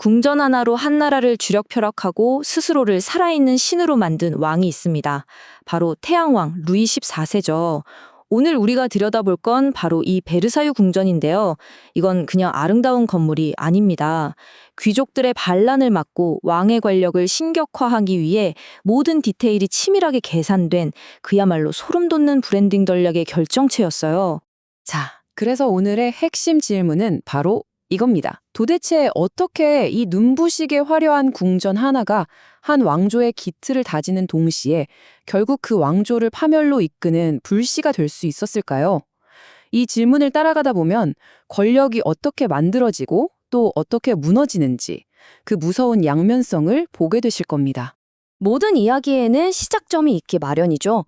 궁전 하나로 한 나라를 주력펴락하고 스스로를 살아있는 신으로 만든 왕이 있습니다. 바로 태양왕 루이 14세죠. 오늘 우리가 들여다볼 건 바로 이 베르사유 궁전인데요. 이건 그냥 아름다운 건물이 아닙니다. 귀족들의 반란을 막고 왕의 권력을 신격화하기 위해 모든 디테일이 치밀하게 계산된 그야말로 소름 돋는 브랜딩 전략의 결정체였어요. 자, 그래서 오늘의 핵심 질문은 바로 이겁니다. 도대체 어떻게 이 눈부시게 화려한 궁전 하나가 한 왕조의 기틀을 다지는 동시에 결국 그 왕조를 파멸로 이끄는 불씨가 될 수 있었을까요? 이 질문을 따라가다 보면 권력이 어떻게 만들어지고 또 어떻게 무너지는지 그 무서운 양면성을 보게 되실 겁니다. 모든 이야기에는 시작점이 있기 마련이죠.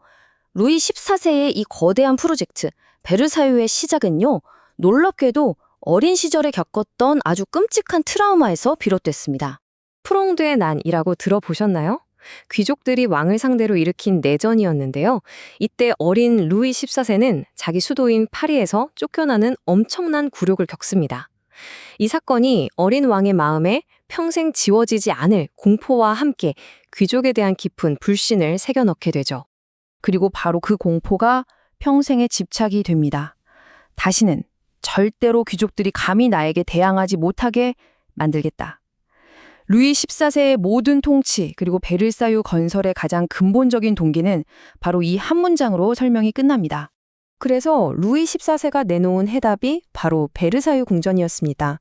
루이 14세의 이 거대한 프로젝트, 베르사유의 시작은요, 놀랍게도 어린 시절에 겪었던 아주 끔찍한 트라우마에서 비롯됐습니다. 프롱드의 난이라고 들어보셨나요? 귀족들이 왕을 상대로 일으킨 내전이었는데요. 이때 어린 루이 14세는 자기 수도인 파리에서 쫓겨나는 엄청난 굴욕을 겪습니다. 이 사건이 어린 왕의 마음에 평생 지워지지 않을 공포와 함께 귀족에 대한 깊은 불신을 새겨넣게 되죠. 그리고 바로 그 공포가 평생의 집착이 됩니다. 다시는 절대로 귀족들이 감히 나에게 대항하지 못하게 만들겠다. 루이 14세의 모든 통치 그리고 베르사유 건설의 가장 근본적인 동기는 바로 이 한 문장으로 설명이 끝납니다. 그래서 루이 14세가 내놓은 해답이 바로 베르사유 궁전이었습니다.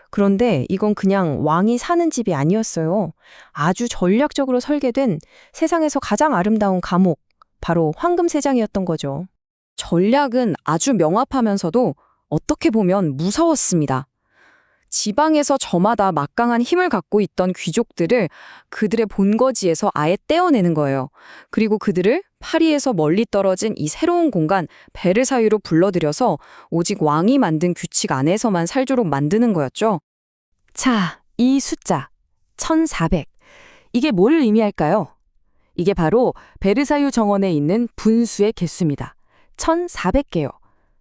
그런데 이건 그냥 왕이 사는 집이 아니었어요. 아주 전략적으로 설계된 세상에서 가장 아름다운 감옥, 바로 황금세장이었던 거죠. 전략은 아주 명확하면서도 어떻게 보면 무서웠습니다. 지방에서 저마다 막강한 힘을 갖고 있던 귀족들을 그들의 본거지에서 아예 떼어내는 거예요. 그리고 그들을 파리에서 멀리 떨어진 이 새로운 공간 베르사유로 불러들여서 오직 왕이 만든 규칙 안에서만 살도록 만드는 거였죠. 자, 이 숫자 1400. 이게 뭘 의미할까요? 이게 바로 베르사유 정원에 있는 분수의 개수입니다. 1400개요.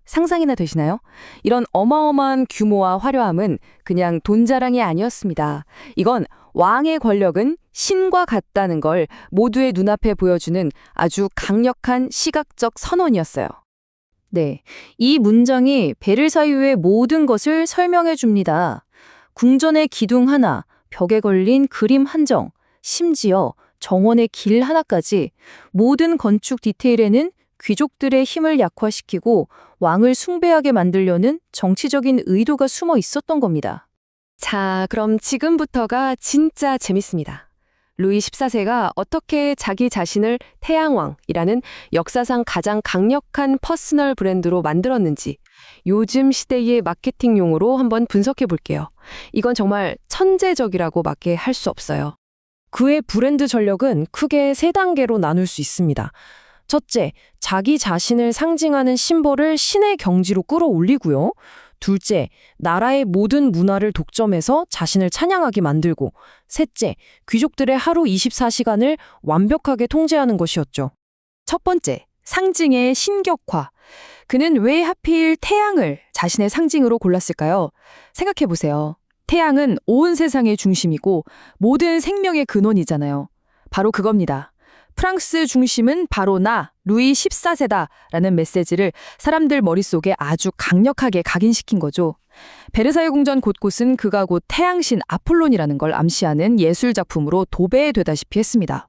상상이나 되시나요? 이런 어마어마한 규모와 화려함은 그냥 돈 자랑이 아니었습니다. 이건 왕의 권력은 신과 같다는 걸 모두의 눈앞에 보여주는 아주 강력한 시각적 선언이었어요. 네, 이 문장이 베르사유의 모든 것을 설명해 줍니다. 궁전의 기둥 하나, 벽에 걸린 그림 한 장, 심지어 정원의 길 하나까지 모든 건축 디테일에는 귀족들의 힘을 약화시키고 왕을 숭배하게 만들려는 정치적인 의도가 숨어 있었던 겁니다. 자, 그럼 지금부터가 진짜 재밌습니다. 루이 14세가 어떻게 자기 자신을 태양왕이라는 역사상 가장 강력한 퍼스널 브랜드로 만들었는지 요즘 시대의 마케팅 용어로 한번 분석해 볼게요. 이건 정말 천재적이라고 밖에 할 수 없어요. 그의 브랜드 전력은 크게 세 단계로 나눌 수 있습니다. 첫째, 자기 자신을 상징하는 심볼을 신의 경지로 끌어올리고요. 둘째, 나라의 모든 문화를 독점해서 자신을 찬양하게 만들고, 셋째, 귀족들의 하루 24시간을 완벽하게 통제하는 것이었죠. 첫 번째, 상징의 신격화. 그는 왜 하필 태양을 자신의 상징으로 골랐을까요? 생각해보세요. 태양은 온 세상의 중심이고 모든 생명의 근원이잖아요. 바로 그겁니다. 프랑스 중심은 바로 나, 루이 14세다 라는 메시지를 사람들 머릿속에 아주 강력하게 각인시킨 거죠. 베르사유 궁전 곳곳은 그가 곧 태양신 아폴론이라는 걸 암시하는 예술작품으로 도배되다시피 했습니다.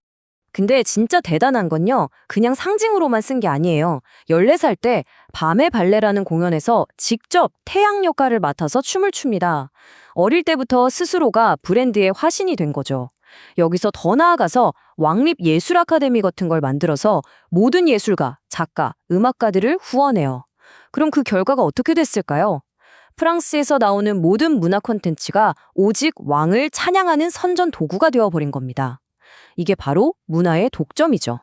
근데 진짜 대단한 건요, 그냥 상징으로만 쓴 게 아니에요. 14살 때 밤의 발레라는 공연에서 직접 태양 역할을 맡아서 춤을 춥니다. 어릴 때부터 스스로가 브랜드의 화신이 된 거죠. 여기서 더 나아가서 왕립 예술 아카데미 같은 걸 만들어서 모든 예술가, 작가, 음악가들을 후원해요. 그럼 그 결과가 어떻게 됐을까요? 프랑스에서 나오는 모든 문화 콘텐츠가 오직 왕을 찬양하는 선전 도구가 되어버린 겁니다. 이게 바로 문화의 독점이죠.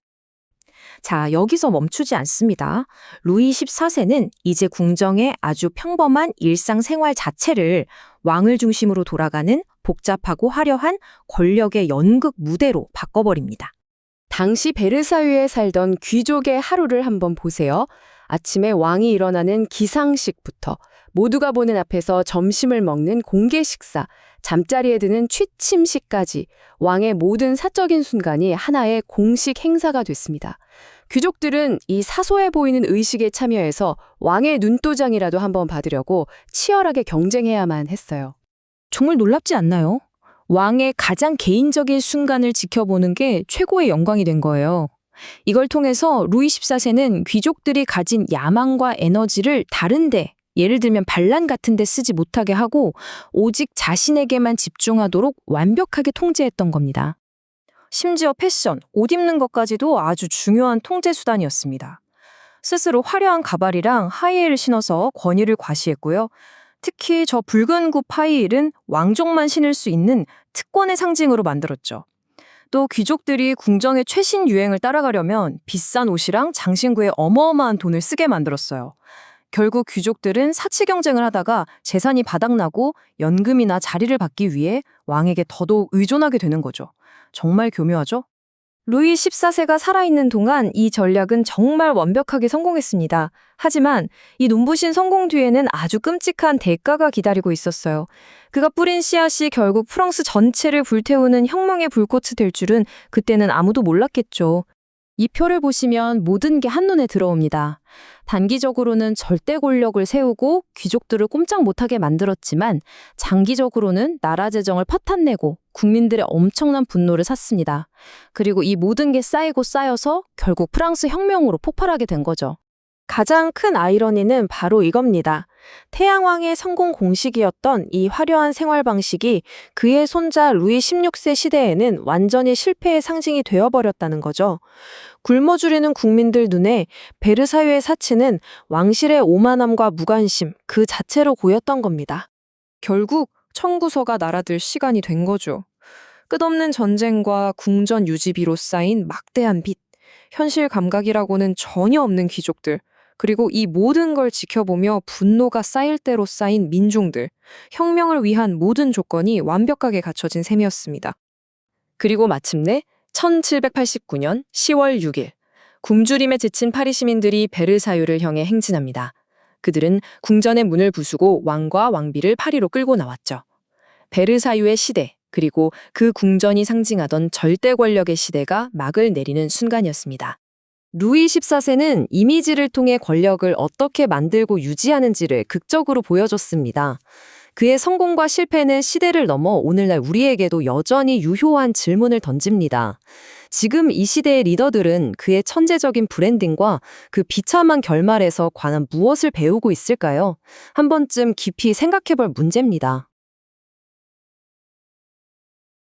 자, 여기서 멈추지 않습니다. 루이 14세는 이제 궁정의 아주 평범한 일상생활 자체를 왕을 중심으로 돌아가는 복잡하고 화려한 권력의 연극 무대로 바꿔버립니다. 당시 베르사유에 살던 귀족의 하루를 한번 보세요. 아침에 왕이 일어나는 기상식부터 모두가 보는 앞에서 점심을 먹는 공개 식사, 잠자리에 드는 취침식까지 왕의 모든 사적인 순간이 하나의 공식 행사가 됐습니다. 귀족들은 이 사소해 보이는 의식에 참여해서 왕의 눈도장이라도 한번 받으려고 치열하게 경쟁해야만 했어요. 정말 놀랍지 않나요? 왕의 가장 개인적인 순간을 지켜보는 게 최고의 영광이 된 거예요. 이걸 통해서 루이 14세는 귀족들이 가진 야망과 에너지를 다른데, 예를 들면 반란 같은 데 쓰지 못하게 하고 오직 자신에게만 집중하도록 완벽하게 통제했던 겁니다. 심지어 패션, 옷 입는 것까지도 아주 중요한 통제 수단이었습니다. 스스로 화려한 가발이랑 하이힐을 신어서 권위를 과시했고요. 특히 저 붉은 굽 하이힐은 왕족만 신을 수 있는 특권의 상징으로 만들었죠. 또 귀족들이 궁정의 최신 유행을 따라가려면 비싼 옷이랑 장신구에 어마어마한 돈을 쓰게 만들었어요. 결국 귀족들은 사치 경쟁을 하다가 재산이 바닥나고 연금이나 자리를 받기 위해 왕에게 더더욱 의존하게 되는 거죠. 정말 교묘하죠? 루이 14세가 살아있는 동안 이 전략은 정말 완벽하게 성공했습니다. 하지만 이 눈부신 성공 뒤에는 아주 끔찍한 대가가 기다리고 있었어요. 그가 뿌린 씨앗이 결국 프랑스 전체를 불태우는 혁명의 불꽃이 될 줄은 그때는 아무도 몰랐겠죠. 이 표를 보시면 모든 게 한눈에 들어옵니다. 단기적으로는 절대 권력을 세우고 귀족들을 꼼짝 못하게 만들었지만 장기적으로는 나라 재정을 파탄내고 국민들의 엄청난 분노를 샀습니다. 그리고 이 모든 게 쌓이고 쌓여서 결국 프랑스 혁명으로 폭발하게 된 거죠. 가장 큰 아이러니는 바로 이겁니다. 태양왕의 성공 공식이었던 이 화려한 생활 방식이 그의 손자 루이 16세 시대에는 완전히 실패의 상징이 되어버렸다는 거죠. 굶어 죽이는 국민들 눈에 베르사유의 사치는 왕실의 오만함과 무관심 그 자체로 보였던 겁니다. 결국 청구서가 날아들 시간이 된 거죠. 끝없는 전쟁과 궁전 유지비로 쌓인 막대한 빚, 현실 감각이라고는 전혀 없는 귀족들, 그리고 이 모든 걸 지켜보며 분노가 쌓일 대로 쌓인 민중들, 혁명을 위한 모든 조건이 완벽하게 갖춰진 셈이었습니다. 그리고 마침내 1789년 10월 6일, 굶주림에 지친 파리 시민들이 베르사유를 향해 행진합니다. 그들은 궁전의 문을 부수고 왕과 왕비를 파리로 끌고 나왔죠. 베르사유의 시대, 그리고 그 궁전이 상징하던 절대 권력의 시대가 막을 내리는 순간이었습니다. 루이 14세는 이미지를 통해 권력을 어떻게 만들고 유지하는지를 극적으로 보여줬습니다. 그의 성공과 실패는 시대를 넘어 오늘날 우리에게도 여전히 유효한 질문을 던집니다. 지금 이 시대의 리더들은 그의 천재적인 브랜딩과 그 비참한 결말에서 과연 무엇을 배우고 있을까요? 한 번쯤 깊이 생각해볼 문제입니다.